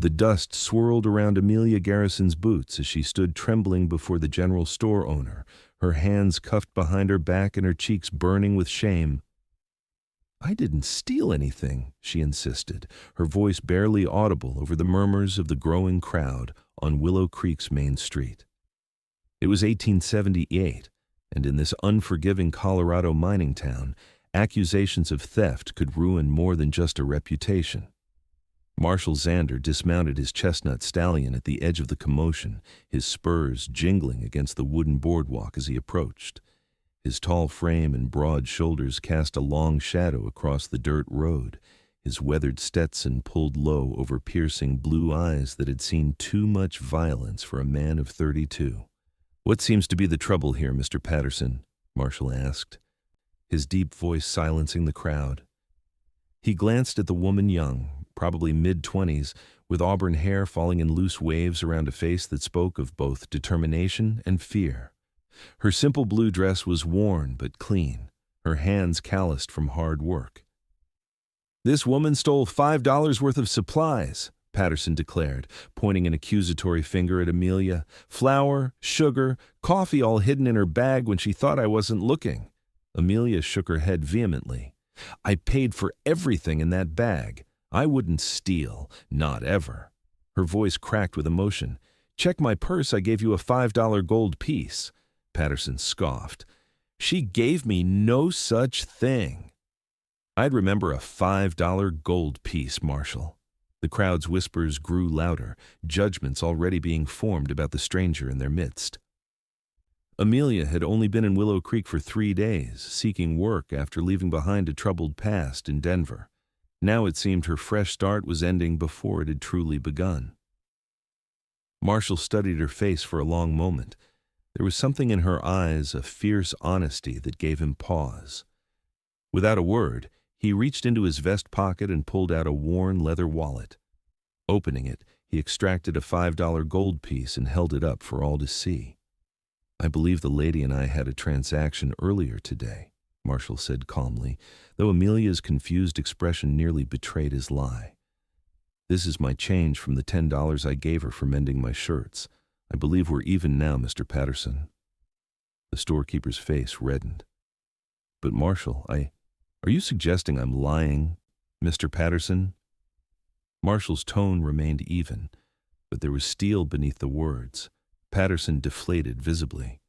The dust swirled around Amelia Garrison's boots as she stood trembling before the general store owner, her hands cuffed behind her back and her cheeks burning with shame. "I didn't steal anything," she insisted, her voice barely audible over the murmurs of the growing crowd on Willow Creek's main street. It was 1878, and in this unforgiving Colorado mining town, accusations of theft could ruin more than just a reputation. Marshall Xander dismounted his chestnut stallion at the edge of the commotion, his spurs jingling against the wooden boardwalk as he approached. His tall frame and broad shoulders cast a long shadow across the dirt road, his weathered Stetson pulled low over piercing blue eyes that had seen too much violence for a man of 32. "What seems to be the trouble here, Mr. Patterson?" Marshall asked, his deep voice silencing the crowd. He glanced at the woman young, probably mid-20s, with auburn hair falling in loose waves around a face that spoke of both determination and fear. Her simple blue dress was worn but clean, her hands calloused from hard work. "This woman stole $5 worth of supplies," Patterson declared, pointing an accusatory finger at Amelia. "Flour, sugar, coffee all hidden in her bag when she thought I wasn't looking." Amelia shook her head vehemently. "I paid for everything in that bag. I wouldn't steal, not ever." Her voice cracked with emotion. "Check my purse, I gave you a $5 gold piece." Patterson scoffed. "She gave me no such thing." "I'd remember a $5 gold piece, Marshall." The crowd's whispers grew louder, judgments already being formed about the stranger in their midst. Amelia had only been in Willow Creek for 3 days, seeking work after leaving behind a troubled past in Denver. Now it seemed her fresh start was ending before it had truly begun. Marshall studied her face for a long moment. There was something in her eyes, a fierce honesty that gave him pause. Without a word, he reached into his vest pocket and pulled out a worn leather wallet. Opening it, he extracted a $5 gold piece and held it up for all to see. "I believe the lady and I had a transaction earlier today," Marshall said calmly, though Amelia's confused expression nearly betrayed his lie. "This is my change from the $10 I gave her for mending my shirts. I believe we're even now, Mr. Patterson." The storekeeper's face reddened. "But Marshall, are you suggesting I'm lying, Mr. Patterson?" Marshall's tone remained even, but there was steel beneath the words. Patterson deflated visibly.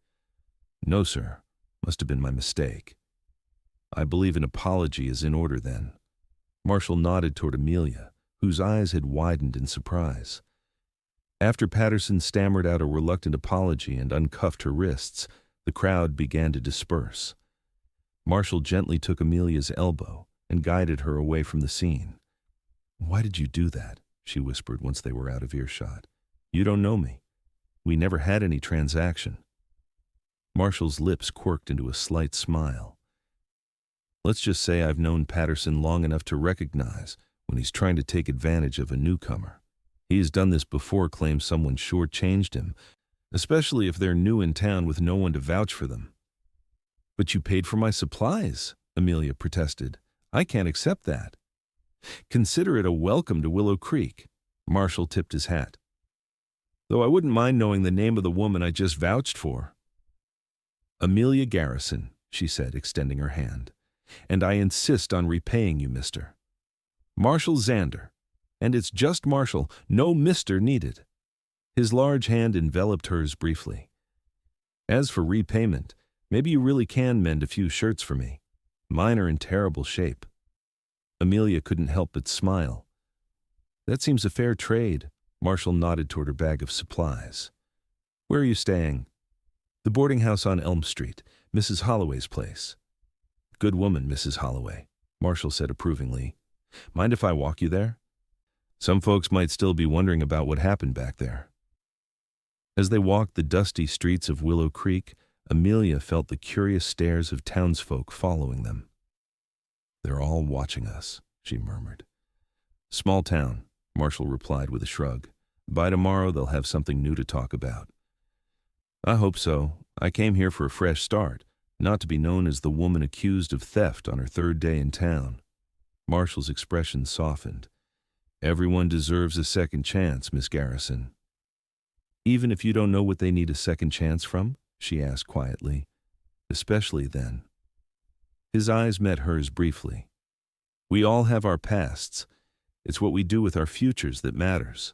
"No, sir. Must have been my mistake." "I believe an apology is in order then." Marshall nodded toward Amelia, whose eyes had widened in surprise. After Patterson stammered out a reluctant apology and uncuffed her wrists, the crowd began to disperse. Marshall gently took Amelia's elbow and guided her away from the scene. "Why did you do that?" she whispered once they were out of earshot. "You don't know me. We never had any transaction." Marshall's lips quirked into a slight smile. "Let's just say I've known Patterson long enough to recognize when he's trying to take advantage of a newcomer. He's done this before, claims someone shortchanged him, especially if they're new in town with no one to vouch for them." "But you paid for my supplies," Amelia protested. "I can't accept that." "Consider it a welcome to Willow Creek." Marshall tipped his hat. "Though I wouldn't mind knowing the name of the woman I just vouched for." "Amelia Garrison," she said, extending her hand. "And I insist on repaying you, mister." "Marshall Xander. And it's just Marshall, no mister needed." His large hand enveloped hers briefly. "As for repayment, maybe you really can mend a few shirts for me. Mine are in terrible shape." Amelia couldn't help but smile. "That seems a fair trade." Marshall nodded toward her bag of supplies. "Where are you staying?" "The boarding house on Elm Street, Mrs. Holloway's place." "Good woman, Mrs. Holloway," Marshall said approvingly. "Mind if I walk you there? Some folks might still be wondering about what happened back there." As they walked the dusty streets of Willow Creek, Amelia felt the curious stares of townsfolk following them. "They're all watching us," she murmured. "Small town," Marshall replied with a shrug. "By tomorrow they'll have something new to talk about." "I hope so. I came here for a fresh start, not to be known as the woman accused of theft on her 3rd day in town." Marshall's expression softened. Everyone deserves a second chance, Miss Garrison. Even if you don't know what they need a second chance from? She asked quietly. Especially then. His eyes met hers briefly. We all have our pasts. It's what we do with our futures that matters.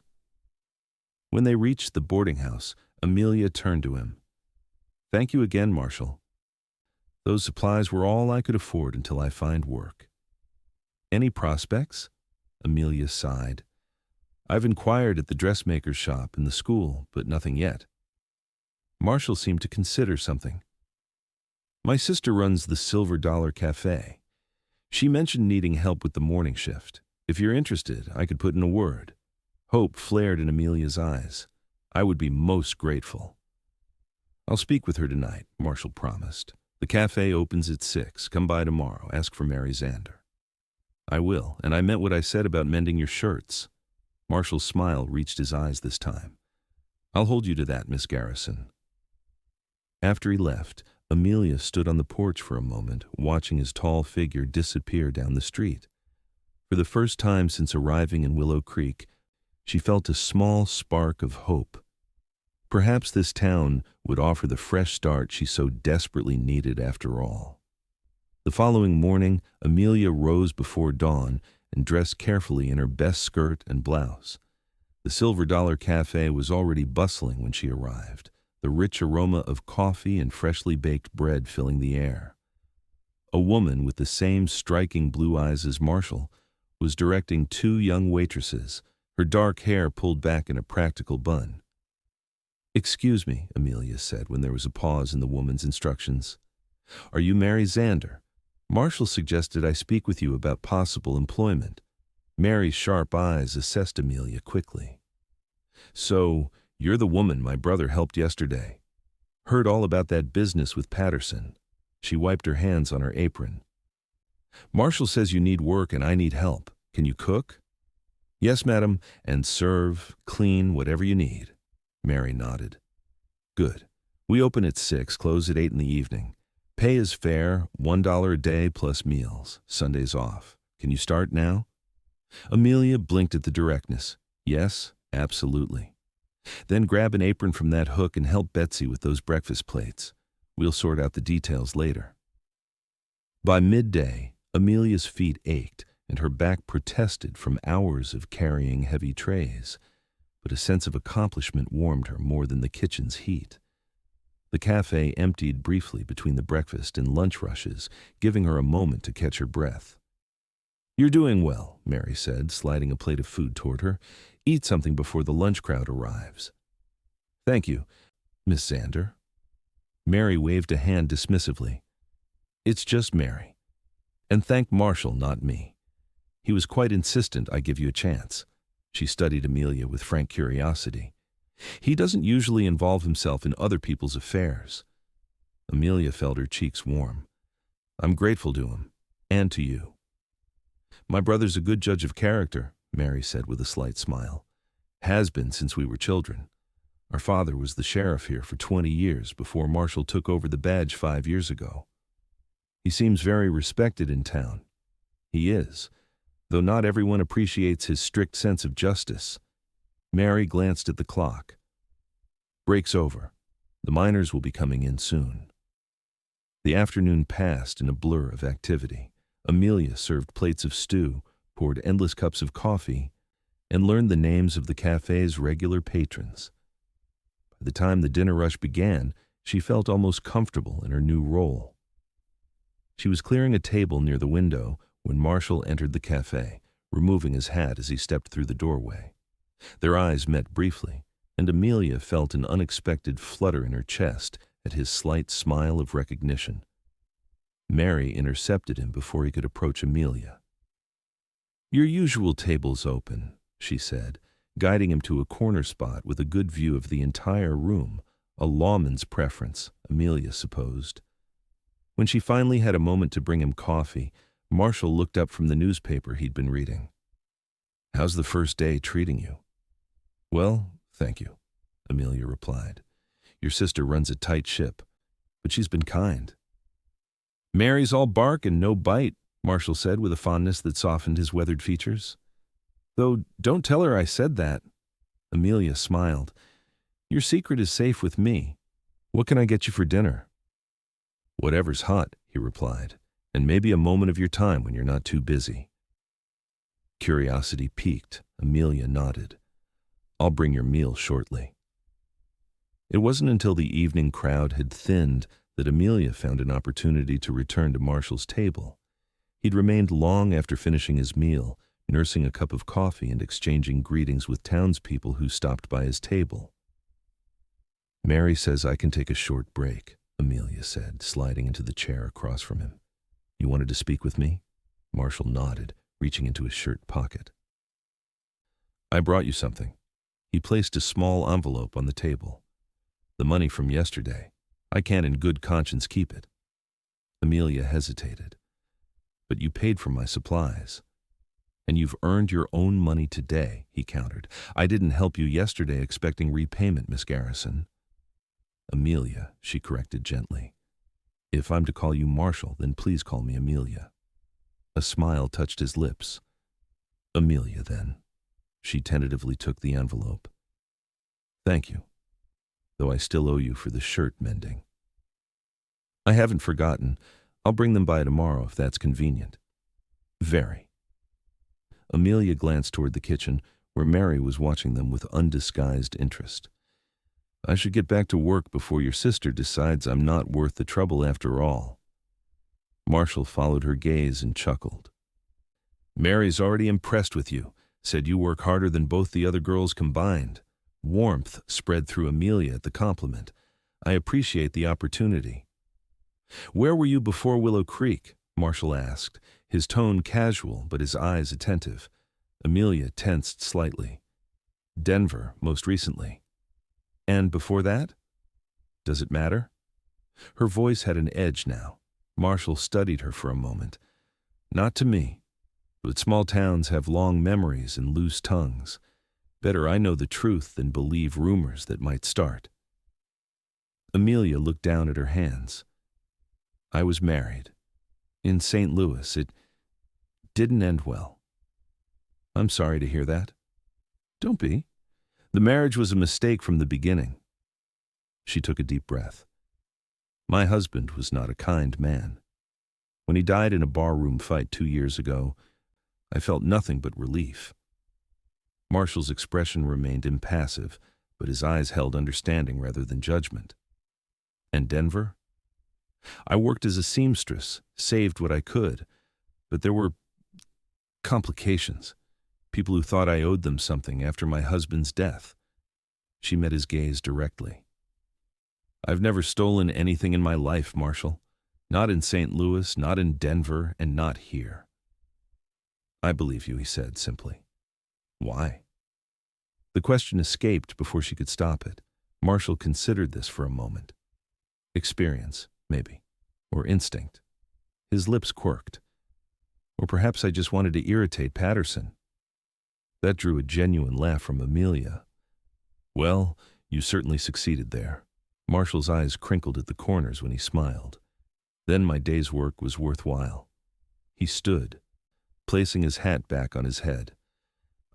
When they reached the boarding house, Amelia turned to him. Thank you again, Marshall. Those supplies were all I could afford until I find work. Any prospects? Amelia sighed. I've inquired at the dressmaker's shop and the school, but nothing yet. Marshall seemed to consider something. My sister runs the Silver Dollar Cafe. She mentioned needing help with the morning shift. If you're interested, I could put in a word. Hope flared in Amelia's eyes. I would be most grateful. I'll speak with her tonight, Marshall promised. The cafe opens at 6. Come by tomorrow. Ask for Mary Xander. I will, and I meant what I said about mending your shirts. Marshall's smile reached his eyes this time. I'll hold you to that, Miss Garrison. After he left, Amelia stood on the porch for a moment, watching his tall figure disappear down the street. For the first time since arriving in Willow Creek, she felt a small spark of hope. Perhaps this town would offer the fresh start she so desperately needed after all. The following morning, Amelia rose before dawn and dressed carefully in her best skirt and blouse. The Silver Dollar Cafe was already bustling when she arrived, the rich aroma of coffee and freshly baked bread filling the air. A woman with the same striking blue eyes as Marshall was directing 2 young waitresses, her dark hair pulled back in a practical bun. Excuse me, Amelia said when there was a pause in the woman's instructions. Are you Mary Xander? Marshall suggested I speak with you about possible employment. Mary's sharp eyes assessed Amelia quickly. So, you're the woman my brother helped yesterday. Heard all about that business with Patterson. She wiped her hands on her apron. Marshall says you need work and I need help. Can you cook? Yes, madam, and serve, clean, whatever you need. Mary nodded. Good. We open at 6, close at 8 in the evening. Pay is fair, $1 a day plus meals. Sundays off. Can you start now? Amelia blinked at the directness. Yes, absolutely. Then grab an apron from that hook and help Betsy with those breakfast plates. We'll sort out the details later. By midday, Amelia's feet ached and her back protested from hours of carrying heavy trays, but a sense of accomplishment warmed her more than the kitchen's heat. The cafe emptied briefly between the breakfast and lunch rushes, giving her a moment to catch her breath. You're doing well, Mary said, sliding a plate of food toward her. Eat something before the lunch crowd arrives. Thank you, Miss Xander. Mary waved a hand dismissively. It's just Mary. And thank Marshall, not me. He was quite insistent I give you a chance. She studied Amelia with frank curiosity. He doesn't usually involve himself in other people's affairs. Amelia felt her cheeks warm. I'm grateful to him, and to you. My brother's a good judge of character, Mary said with a slight smile. Has been since we were children. Our father was the sheriff here for 20 years before Marshall took over the badge 5 years ago. He seems very respected in town. He is, though not everyone appreciates his strict sense of justice. Mary glanced at the clock. Break's over. The miners will be coming in soon. The afternoon passed in a blur of activity. Amelia served plates of stew, poured endless cups of coffee, and learned the names of the cafe's regular patrons. By the time the dinner rush began, she felt almost comfortable in her new role. She was clearing a table near the window when Marshall entered the cafe, removing his hat as he stepped through the doorway. Their eyes met briefly, and Amelia felt an unexpected flutter in her chest at his slight smile of recognition. Mary intercepted him before he could approach Amelia. Your usual table's open, she said, guiding him to a corner spot with a good view of the entire room, a lawman's preference, Amelia supposed. When she finally had a moment to bring him coffee, Marshall looked up from the newspaper he'd been reading. How's the first day treating you? Well, thank you, Amelia replied. Your sister runs a tight ship, but she's been kind. Mary's all bark and no bite, Marshall said with a fondness that softened his weathered features. Though don't tell her I said that. Amelia smiled. Your secret is safe with me. What can I get you for dinner? Whatever's hot, he replied, and maybe a moment of your time when you're not too busy. Curiosity piqued. Amelia nodded. I'll bring your meal shortly. It wasn't until the evening crowd had thinned that Amelia found an opportunity to return to Marshall's table. He'd remained long after finishing his meal, nursing a cup of coffee and exchanging greetings with townspeople who stopped by his table. Mary says I can take a short break, Amelia said, sliding into the chair across from him. You wanted to speak with me? Marshall nodded, reaching into his shirt pocket. I brought you something. He placed a small envelope on the table. The money from yesterday. I can't in good conscience keep it. Amelia hesitated. But you paid for my supplies. And you've earned your own money today, he countered. I didn't help you yesterday expecting repayment, Miss Garrison. Amelia, she corrected gently. If I'm to call you Marshall, then please call me Amelia. A smile touched his lips. Amelia, then. She tentatively took the envelope. Thank you, though I still owe you for the shirt mending. I haven't forgotten. I'll bring them by tomorrow if that's convenient. Very. Amelia glanced toward the kitchen, where Mary was watching them with undisguised interest. I should get back to work before your sister decides I'm not worth the trouble after all. Marshall followed her gaze and chuckled. Mary's already impressed with you, said you work harder than both the other girls combined. Warmth spread through Amelia at the compliment. I appreciate the opportunity. Where were you before Willow Creek? Marshall asked, his tone casual but his eyes attentive. Amelia tensed slightly. Denver, most recently. And before that? Does it matter? Her voice had an edge now. Marshall studied her for a moment. Not to me, but small towns have long memories and loose tongues. Better I know the truth than believe rumors that might start. Amelia looked down at her hands. I was married. In St. Louis. It didn't end well. I'm sorry to hear that. Don't be. The marriage was a mistake from the beginning. She took a deep breath. My husband was not a kind man. When he died in a barroom fight 2 years ago, I felt nothing but relief. Marshall's expression remained impassive, but his eyes held understanding rather than judgment. And Denver? I worked as a seamstress, saved what I could, but there were complications. People who thought I owed them something after my husband's death. She met his gaze directly. I've never stolen anything in my life, Marshall. Not in St. Louis, not in Denver, and not here. I believe you, he said simply. Why? The question escaped before she could stop it. Marshall considered this for a moment. Experience, maybe. Or instinct. His lips quirked. Or perhaps I just wanted to irritate Patterson. That drew a genuine laugh from Amelia. Well, you certainly succeeded there. Marshall's eyes crinkled at the corners when he smiled. Then my day's work was worthwhile. He stood, placing his hat back on his head.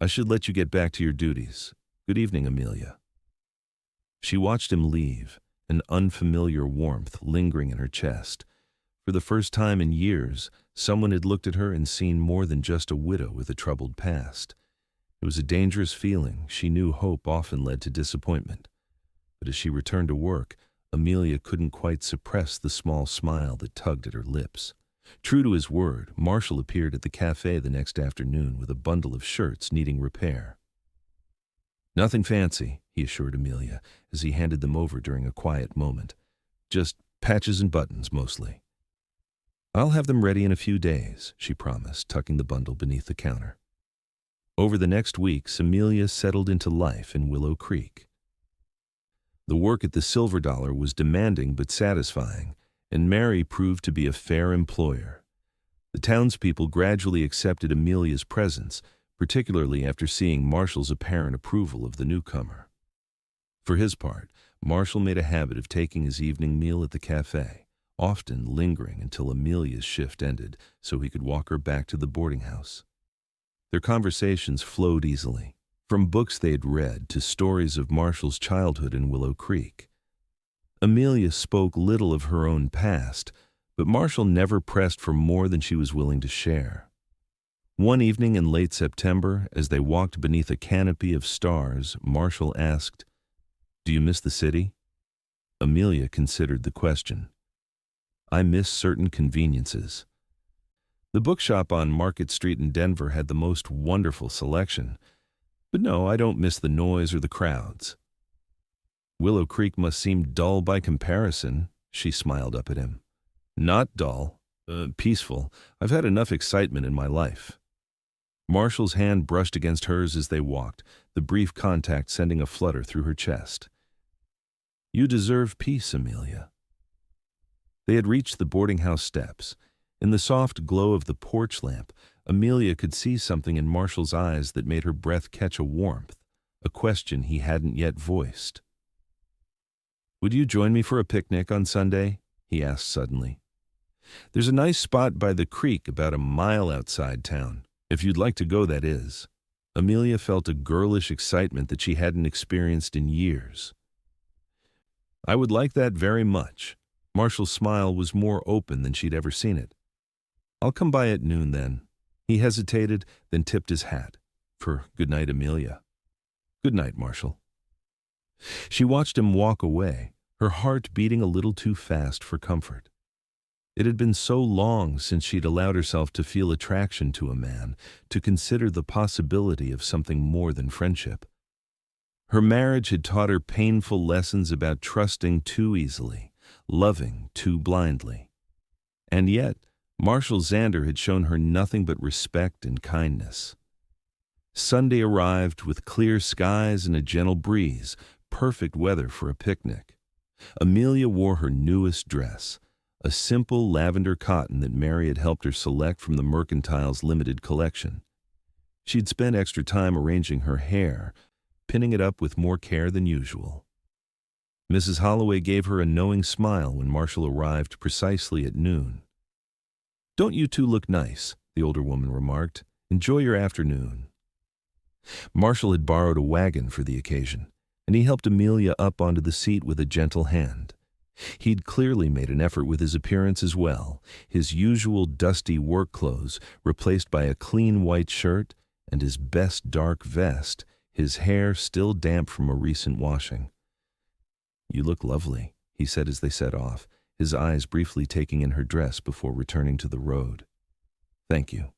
I should let you get back to your duties. Good evening, Amelia. She watched him leave, an unfamiliar warmth lingering in her chest. For the first time in years, someone had looked at her and seen more than just a widow with a troubled past. It was a dangerous feeling. She knew hope often led to disappointment. But as she returned to work, Amelia couldn't quite suppress the small smile that tugged at her lips. True to his word, Marshall appeared at the cafe the next afternoon with a bundle of shirts needing repair. Nothing fancy, he assured Amelia as he handed them over during a quiet moment. Just patches and buttons, mostly. I'll have them ready in a few days, she promised, tucking the bundle beneath the counter. Over the next weeks, Amelia settled into life in Willow Creek. The work at the Silver Dollar was demanding but satisfying, and Mary proved to be a fair employer. The townspeople gradually accepted Amelia's presence, particularly after seeing Marshall's apparent approval of the newcomer. For his part, Marshall made a habit of taking his evening meal at the cafe, often lingering until Amelia's shift ended so he could walk her back to the boarding house. Their conversations flowed easily, from books they had read to stories of Marshall's childhood in Willow Creek. Amelia spoke little of her own past, but Marshall never pressed for more than she was willing to share. One evening in late September, as they walked beneath a canopy of stars, Marshall asked, "Do you miss the city?" Amelia considered the question. "I miss certain conveniences. The bookshop on Market Street in Denver had the most wonderful selection. But no, I don't miss the noise or the crowds." "Willow Creek must seem dull by comparison," she smiled up at him. "Not dull. Peaceful. I've had enough excitement in my life." Marshall's hand brushed against hers as they walked, the brief contact sending a flutter through her chest. "You deserve peace, Amelia." They had reached the boarding house steps. In the soft glow of the porch lamp, Amelia could see something in Marshall's eyes that made her breath catch a warmth, a question he hadn't yet voiced. "Would you join me for a picnic on Sunday?" he asked suddenly. "There's a nice spot by the creek about a mile outside town. If you'd like to go, that is." Amelia felt a girlish excitement that she hadn't experienced in years. "I would like that very much." Marshall's smile was more open than she'd ever seen it. "I'll come by at noon then." He hesitated, then tipped his hat. For good night, Amelia. "Good night, Marshall." She watched him walk away, her heart beating a little too fast for comfort. It had been so long since she'd allowed herself to feel attraction to a man, to consider the possibility of something more than friendship. Her marriage had taught her painful lessons about trusting too easily, loving too blindly. And yet, Marshall Xander had shown her nothing but respect and kindness. Sunday arrived with clear skies and a gentle breeze, perfect weather for a picnic. Amelia wore her newest dress, a simple lavender cotton that Mary had helped her select from the Mercantile's limited collection. She'd spent extra time arranging her hair, pinning it up with more care than usual. Mrs. Holloway gave her a knowing smile when Marshall arrived precisely at noon. "Don't you two look nice?" the older woman remarked. "Enjoy your afternoon." Marshall had borrowed a wagon for the occasion, and he helped Amelia up onto the seat with a gentle hand. He'd clearly made an effort with his appearance as well, his usual dusty work clothes replaced by a clean white shirt and his best dark vest, his hair still damp from a recent washing. "You look lovely," he said as they set off, his eyes briefly taking in her dress before returning to the road. "Thank you."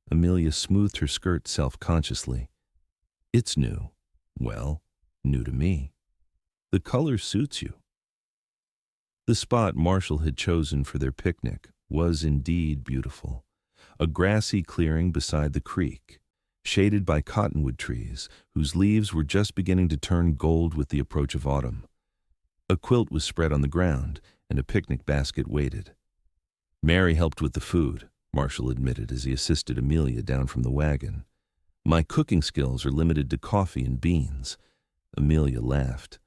Amelia smoothed her skirt self-consciously. "It's new. Well, new to me. The color suits you." The spot Marshall had chosen for their picnic was indeed beautiful. A grassy clearing beside the creek, shaded by cottonwood trees whose leaves were just beginning to turn gold with the approach of autumn. A quilt was spread on the ground, and a picnic basket waited. "Mary helped with the food," Marshall admitted as he assisted Amelia down from the wagon. "My cooking skills are limited to coffee and beans." Amelia laughed.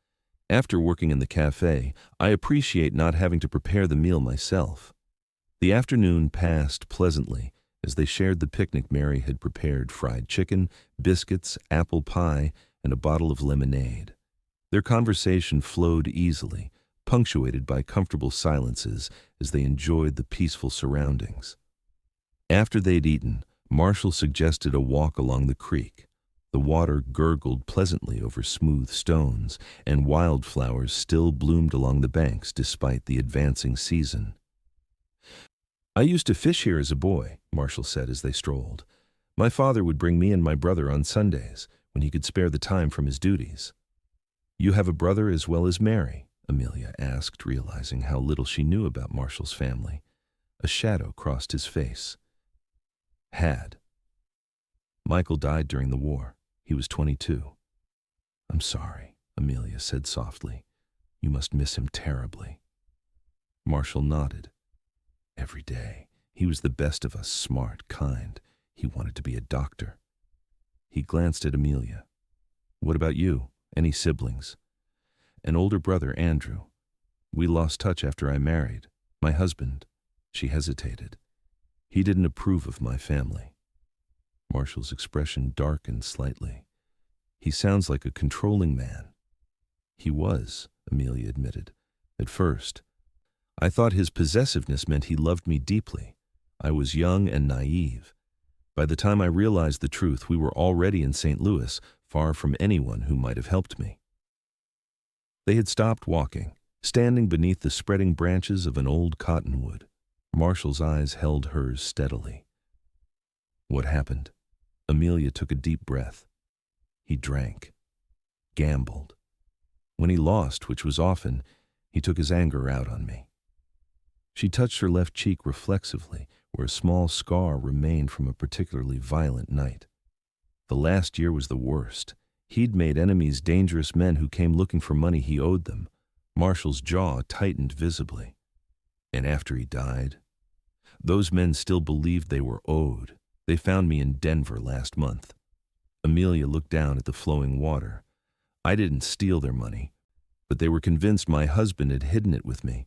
"After working in the cafe, I appreciate not having to prepare the meal myself." The afternoon passed pleasantly as they shared the picnic Mary had prepared: fried chicken, biscuits, apple pie, and a bottle of lemonade. Their conversation flowed easily, punctuated by comfortable silences as they enjoyed the peaceful surroundings. After they'd eaten, Marshall suggested a walk along the creek. The water gurgled pleasantly over smooth stones, and wildflowers still bloomed along the banks despite the advancing season. "I used to fish here as a boy," Marshall said as they strolled. "My father would bring me and my brother on Sundays, when he could spare the time from his duties." "You have a brother as well as Mary?" Amelia asked, realizing how little she knew about Marshall's family. A shadow crossed his face. "Had. Michael died during the war. He was 22. "I'm sorry," Amelia said softly. "You must miss him terribly." Marshall nodded. "Every day. He was the best of us, smart, kind. He wanted to be a doctor." He glanced at Amelia. "What about you? Any siblings?" "An older brother, Andrew. We lost touch after I married. My husband," she hesitated, "he didn't approve of my family." Marshall's expression darkened slightly. He sounds like a controlling man. He was, Amelia admitted. At first. I thought his possessiveness meant he loved me deeply. I was young and naive. By the time I realized the truth, we were already in St. Louis, far from anyone who might have helped me. They had stopped walking, standing beneath the spreading branches of an old cottonwood. Marshall's eyes held hers steadily. What happened? Amelia took a deep breath. He drank. Gambled. When he lost, which was often, he took his anger out on me. She touched her left cheek reflexively, where a small scar remained from a particularly violent night. The last year was the worst. He'd made enemies dangerous men who came looking for money he owed them. Marshall's jaw tightened visibly. And after he died, those men still believed they were owed. They found me in Denver last month. Amelia looked down at the flowing water. I didn't steal their money, but they were convinced my husband had hidden it with me.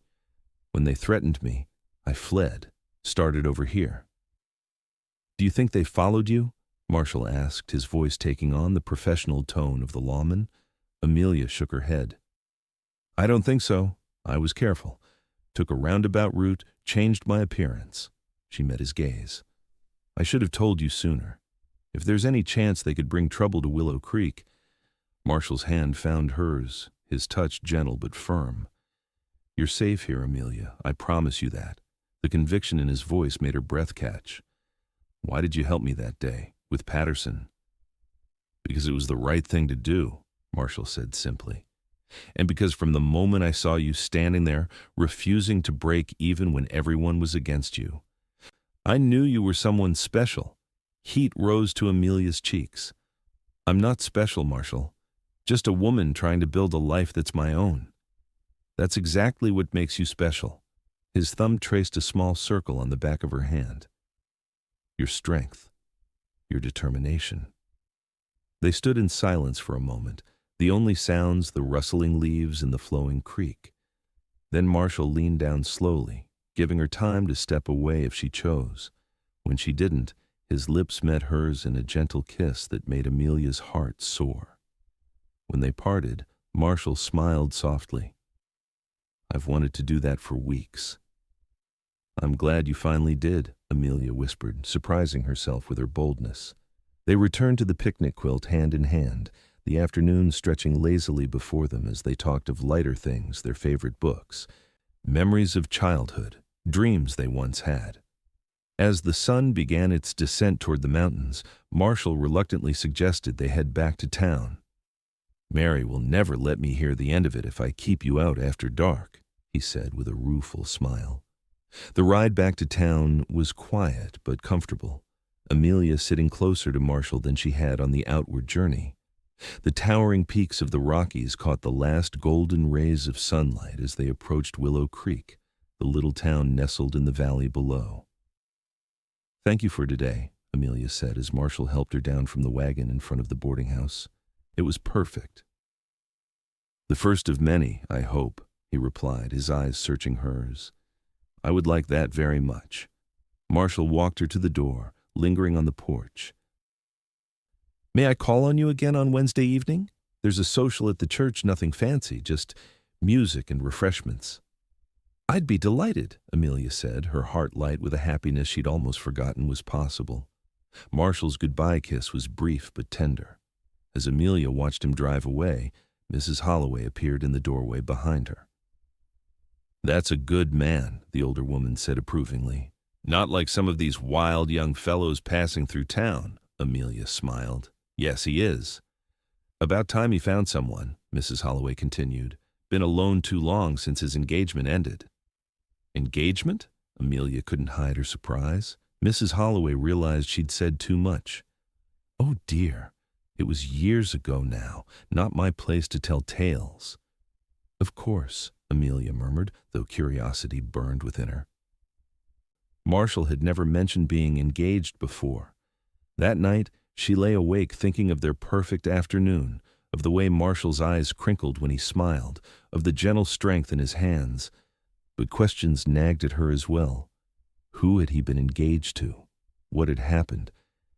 When they threatened me, I fled, started over here. Do you think they followed you? Marshall asked, his voice taking on the professional tone of the lawman. Amelia shook her head. I don't think so. I was careful. Took a roundabout route, changed my appearance. She met his gaze. I should have told you sooner. If there's any chance they could bring trouble to Willow Creek. Marshall's hand found hers, his touch gentle but firm. You're safe here, Amelia. I promise you that. The conviction in his voice made her breath catch. Why did you help me that day, with Patterson? Because it was the right thing to do, Marshall said simply. And because from the moment I saw you standing there, refusing to break even when everyone was against you, I knew you were someone special. Heat rose to Amelia's cheeks. I'm not special, Marshall. Just a woman trying to build a life that's my own. That's exactly what makes you special. His thumb traced a small circle on the back of her hand. Your strength. Your determination. They stood in silence for a moment, the only sounds the rustling leaves in the flowing creek. Then Marshall leaned down slowly, giving her time to step away if she chose. When she didn't, his lips met hers in a gentle kiss that made Amelia's heart soar. When they parted, Marshall smiled softly. I've wanted to do that for weeks. I'm glad you finally did, Amelia whispered, surprising herself with her boldness. They returned to the picnic quilt hand in hand, the afternoon stretching lazily before them as they talked of lighter things, their favorite books, memories of childhood, dreams they once had. As the sun began its descent toward the mountains, Marshall reluctantly suggested they head back to town. Mary will never let me hear the end of it if I keep you out after dark, he said with a rueful smile. The ride back to town was quiet but comfortable, Amelia sitting closer to Marshall than she had on the outward journey. The towering peaks of the Rockies caught the last golden rays of sunlight as they approached Willow Creek, the little town nestled in the valley below. Thank you for today, Amelia said as Marshall helped her down from the wagon in front of the boarding house. It was perfect. The first of many, I hope, he replied, his eyes searching hers. I would like that very much. Marshall walked her to the door, lingering on the porch. May I call on you again on Wednesday evening? There's a social at the church, nothing fancy, just music and refreshments. I'd be delighted, Amelia said, her heart light with a happiness she'd almost forgotten was possible. Marshall's goodbye kiss was brief but tender. As Amelia watched him drive away, Mrs. Holloway appeared in the doorway behind her. That's a good man, the older woman said approvingly. Not like some of these wild young fellows passing through town, Amelia smiled. Yes, he is. About time he found someone, Mrs. Holloway continued. Been alone too long since his engagement ended. Engagement? Amelia couldn't hide her surprise. Mrs. Holloway realized she'd said too much. Oh dear, it was years ago now, not my place to tell tales. Of course, Amelia murmured, though curiosity burned within her. Marshall had never mentioned being engaged before. That night, she lay awake thinking of their perfect afternoon, of the way Marshall's eyes crinkled when he smiled, of the gentle strength in his hands. But questions nagged at her as well. Who had he been engaged to? What had happened?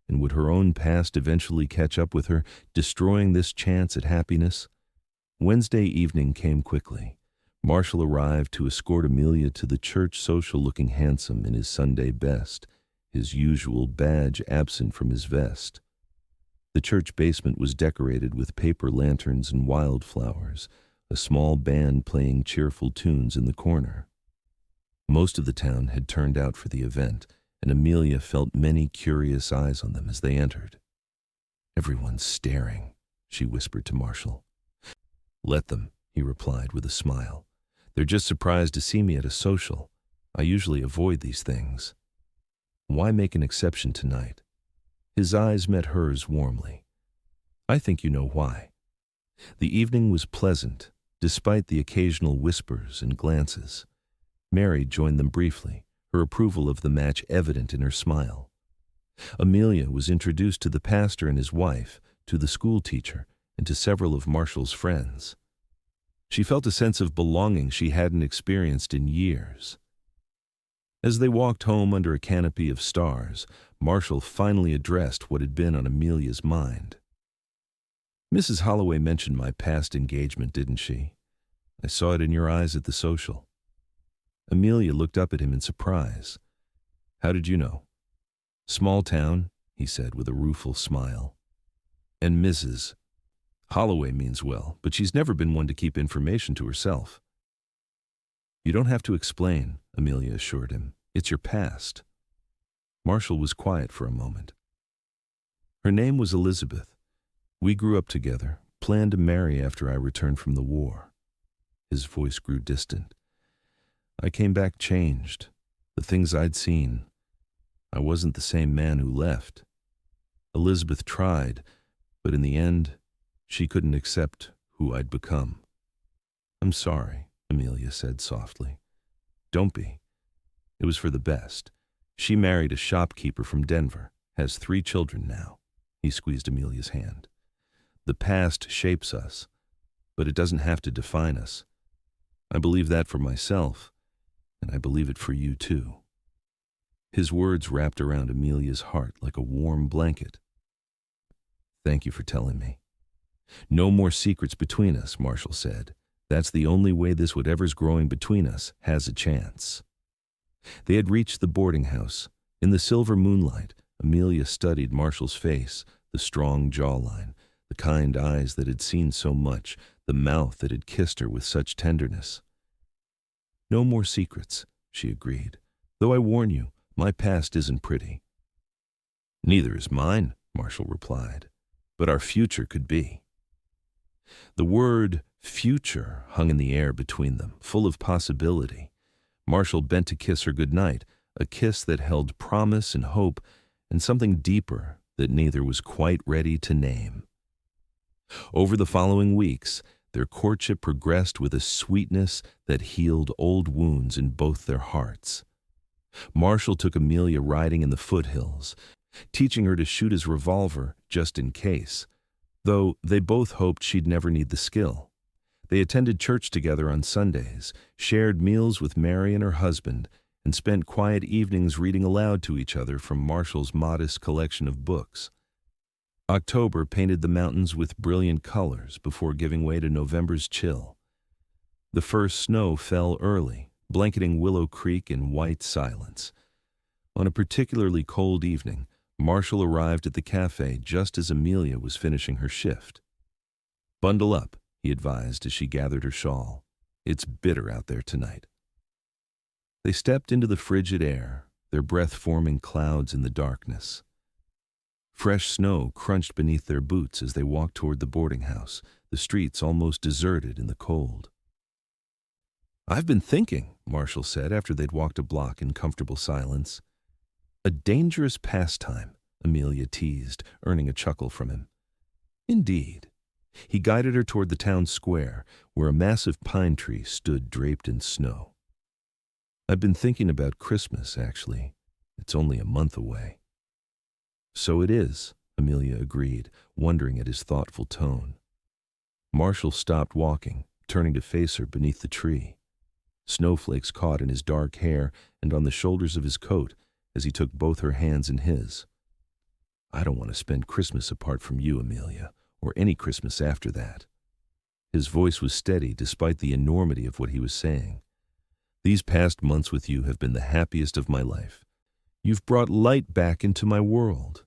And would her own past eventually catch up with her, destroying this chance at happiness? Wednesday evening came quickly. Marshall arrived to escort Amelia to the church social, looking handsome in his Sunday best, his usual badge absent from his vest. The church basement was decorated with paper lanterns and wildflowers, a small band playing cheerful tunes in the corner. Most of the town had turned out for the event, and Amelia felt many curious eyes on them as they entered. "Everyone's staring," she whispered to Marshall. "Let them," he replied with a smile. "They're just surprised to see me at a social. I usually avoid these things. Why make an exception tonight?" His eyes met hers warmly. "I think you know why." The evening was pleasant, despite the occasional whispers and glances. Mary joined them briefly, her approval of the match evident in her smile. Amelia was introduced to the pastor and his wife, to the school teacher, and to several of Marshall's friends. She felt a sense of belonging she hadn't experienced in years. As they walked home under a canopy of stars, Marshall finally addressed what had been on Amelia's mind. "Mrs. Holloway mentioned my past engagement, didn't she? I saw it in your eyes at the social." Amelia looked up at him in surprise. "How did you know?" "Small town," he said with a rueful smile. "And Mrs. Holloway means well, but she's never been one to keep information to herself." "You don't have to explain," Amelia assured him. "It's your past." Marshall was quiet for a moment. "Her name was Elizabeth. We grew up together, planned to marry after I returned from the war." His voice grew distant. "I came back changed. The things I'd seen. I wasn't the same man who left. Elizabeth tried, but in the end, she couldn't accept who I'd become." "I'm sorry," Amelia said softly. "Don't be. It was for the best. She married a shopkeeper from Denver, has 3 children now." He squeezed Amelia's hand. "The past shapes us, but it doesn't have to define us. I believe that for myself, and I believe it for you too." His words wrapped around Amelia's heart like a warm blanket. "Thank you for telling me." "No more secrets between us," Marshall said. "That's the only way this whatever's growing between us has a chance." They had reached the boarding house. In the silver moonlight, Amelia studied Marshall's face, the strong jawline, the kind eyes that had seen so much, the mouth that had kissed her with such tenderness. "No more secrets," she agreed. "Though I warn you, my past isn't pretty." "Neither is mine," Marshall replied. "But our future could be." The word future hung in the air between them, full of possibility. Marshall bent to kiss her goodnight, a kiss that held promise and hope and something deeper that neither was quite ready to name. Over the following weeks, their courtship progressed with a sweetness that healed old wounds in both their hearts. Marshall took Amelia riding in the foothills, teaching her to shoot his revolver just in case, though they both hoped she'd never need the skill. They attended church together on Sundays, shared meals with Mary and her husband, and spent quiet evenings reading aloud to each other from Marshall's modest collection of books. October painted the mountains with brilliant colors before giving way to November's chill. The first snow fell early, blanketing Willow Creek in white silence. On a particularly cold evening, Marshall arrived at the cafe just as Amelia was finishing her shift. "Bundle up," he advised as she gathered her shawl. "It's bitter out there tonight." They stepped into the frigid air, their breath forming clouds in the darkness. Fresh snow crunched beneath their boots as they walked toward the boarding house, the streets almost deserted in the cold. "I've been thinking," Marshall said after they'd walked a block in comfortable silence. "A dangerous pastime," Amelia teased, earning a chuckle from him. "Indeed." He guided her toward the town square, where a massive pine tree stood draped in snow. "I've been thinking about Christmas, actually. It's only a month away." "So it is," Amelia agreed, wondering at his thoughtful tone. Marshall stopped walking, turning to face her beneath the tree. Snowflakes caught in his dark hair and on the shoulders of his coat as he took both her hands in his. I don't want to spend Christmas apart from you, Amelia, or any Christmas after that." His voice was steady despite the enormity of what he was saying. "These past months with you have been the happiest of my life. You've brought light back into my world."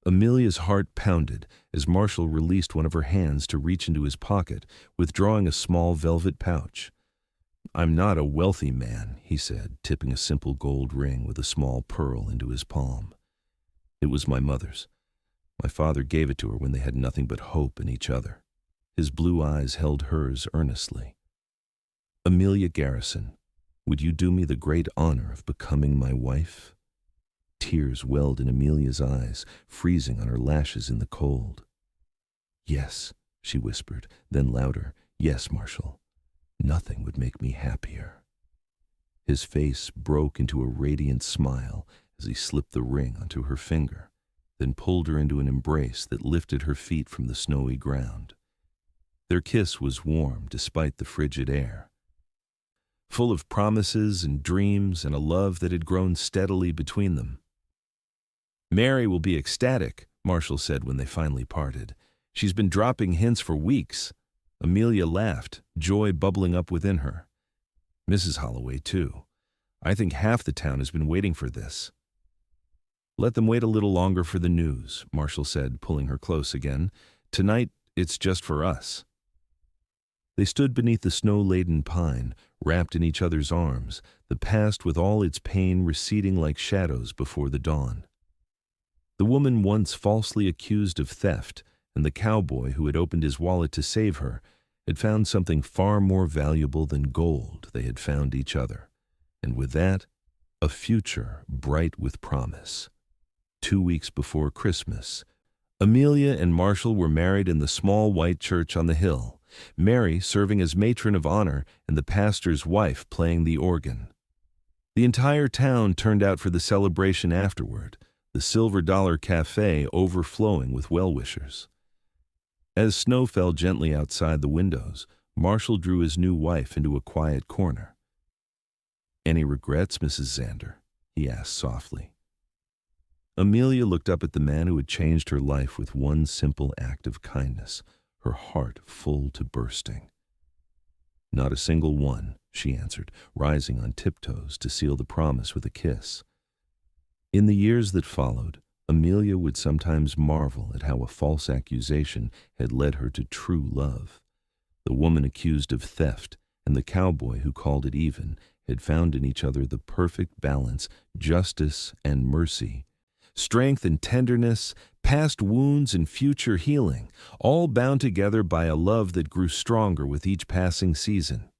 Amelia's heart pounded as Marshall released one of her hands to reach into his pocket, withdrawing a small velvet pouch. "I'm not a wealthy man," he said, tipping a simple gold ring with a small pearl into his palm. "It was my mother's. My father gave it to her when they had nothing but hope in each other." His blue eyes held hers earnestly. "Amelia Garrison, would you do me the great honor of becoming my wife?" Tears welled in Amelia's eyes, freezing on her lashes in the cold. "Yes," she whispered, then louder, "Yes, Marshall. Nothing would make me happier." His face broke into a radiant smile as he slipped the ring onto her finger, then pulled her into an embrace that lifted her feet from the snowy ground. Their kiss was warm despite the frigid air, full of promises and dreams and a love that had grown steadily between them. "Mary will be ecstatic," Marshall said when they finally parted. "She's been dropping hints for weeks." Amelia laughed, joy bubbling up within her. "Mrs. Holloway, too. I think half the town has been waiting for this." "Let them wait a little longer for the news," Marshall said, pulling her close again. "Tonight, it's just for us." They stood beneath the snow-laden pine, wrapped in each other's arms, the past with all its pain receding like shadows before the dawn. The woman once falsely accused of theft, and the cowboy who had opened his wallet to save her, had found something far more valuable than gold. They had found each other, and with that, a future bright with promise. 2 weeks before Christmas, Amelia and Marshall were married in the small white church on the hill, Mary serving as matron of honor and the pastor's wife playing the organ. The entire town turned out for the celebration afterward, the Silver Dollar Cafe overflowing with well-wishers. As snow fell gently outside the windows, Marshall drew his new wife into a quiet corner. "Any regrets, Mrs. Xander?" he asked softly. Amelia looked up at the man who had changed her life with one simple act of kindness, her heart full to bursting. "Not a single one," she answered, rising on tiptoes to seal the promise with a kiss. In the years that followed, Amelia would sometimes marvel at how a false accusation had led her to true love. The woman accused of theft and the cowboy who called it even had found in each other the perfect balance, justice and mercy, strength and tenderness, past wounds and future healing, all bound together by a love that grew stronger with each passing season.